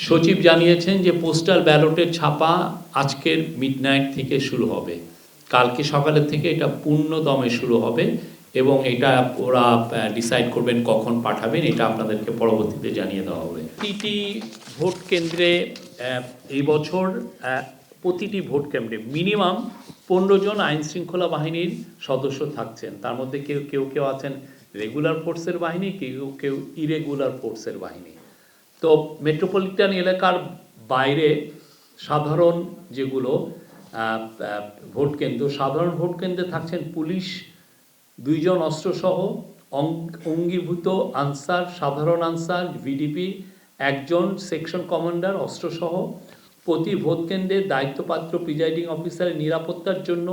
সচিব জানিয়েছেন যে পোস্টাল ব্যালটের ছাপা আজকের মিডনাইট থেকে শুরু হবে, কালকে সকালের থেকে এটা পূর্ণ দমে শুরু হবে এবং এটা ওরা ডিসাইড করবেন কখন পাঠাবেন, এটা আপনাদেরকে পরবর্তীতে জানিয়ে দেওয়া হবে। প্রতিটি ভোট কেন্দ্রে এই বছর প্রতিটি ভোট কেন্দ্রে মিনিমাম 15 জন আইন শৃঙ্খলা বাহিনীর সদস্য থাকছেন। তার মধ্যে কেউ আছেন রেগুলার ফোর্সের বাহিনী, কেউ ইরেগুলার ফোর্সের বাহিনী। তো মেট্রোপলিটন এলাকার বাইরে সাধারণ যেগুলো ভোট কেন্দ্র, সাধারণ ভোট কেন্দ্রে থাকছেন পুলিশ 2 জন অস্ত্রসহ, অঙ্গীভূত আনসার, সাধারণ আনসার, ভিডিপি 1 জন, সেকশন কমান্ডার অস্ত্রসহ। প্রতি ভোট কেন্দ্রে দায়িত্বপ্রাপ্ত প্রিজাইডিং অফিসারের নিরাপত্তার জন্য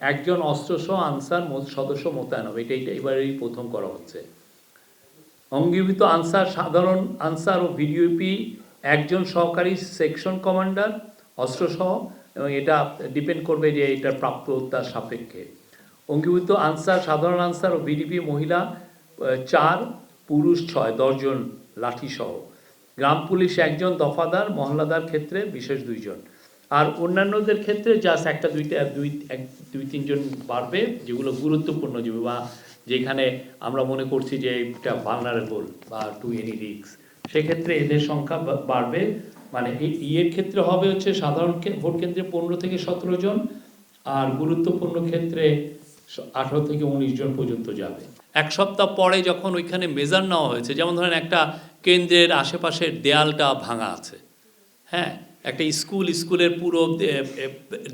1 জন অস্ত্রসহ আনসার সদস্য মোতায়েন হবে। এটা এবারেই প্রথম করা হচ্ছে। অঙ্গীভূত আনসার, সাধারণ আনসার ও ভিডিপি 1 জন সহকারী সেকশন কমান্ডার অস্ত্রসহ, এবং এটা ডিপেন্ড করবে যে এটার প্রাপ্যতার সাপেক্ষে। অঙ্গীভূত আনসার, সাধারণ আনসার ও ভিডিপি মহিলা 4, পুরুষ 6, 10 জন লাঠিসহ। গ্রাম পুলিশ 1 জন, দফাদার মহল্লাদার ক্ষেত্রে বিশেষ 2 জন। আর অন্যান্যদের ক্ষেত্রে জাস্ট 2-3 জন বাড়বে, যেগুলো গুরুত্বপূর্ণ বা যেখানে আমরা মনে করছি যে এটা ভালনারেবল বা টু এনি রিস্ক, সেক্ষেত্রে এদের সংখ্যা বাড়বে। মানে এর ক্ষেত্রে হবে হচ্ছে সাধারণ ভোট কেন্দ্রে 15 থেকে 17 জন, আর গুরুত্বপূর্ণ ক্ষেত্রে 18 থেকে 19 জন পর্যন্ত যাবে। 1 সপ্তাহ পরে যখন ওইখানে মেজার নেওয়া হয়েছে, যেমন ধরেন একটা কেন্দ্রের আশেপাশের দেয়ালটা ভাঙা আছে, হ্যাঁ, একটা স্কুলের পুরো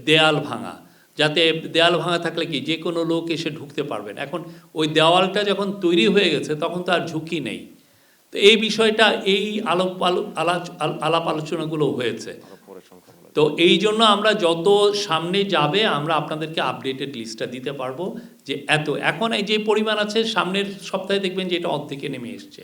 দেয়াল ভাঙা, যাতে দেয়াল ভাঙা থাকলে কি যে কোনো লোক এসে ঢুকতে পারবেন। এখন ওই দেওয়ালটা যখন তৈরি হয়ে গেছে তখন তো আর ঝুঁকি নেই। তো এই বিষয়টা এই আলাপ আলোচনাগুলো হয়েছে। তো এই জন্য আমরা যত সামনে যাবে আমরা আপনাদেরকে আপডেটেড লিস্টটা দিতে পারবো যে এখন এই যে পরিমাণ আছে, সামনের সপ্তাহে দেখবেন যে এটা অর্ধেকে নেমে এসছে।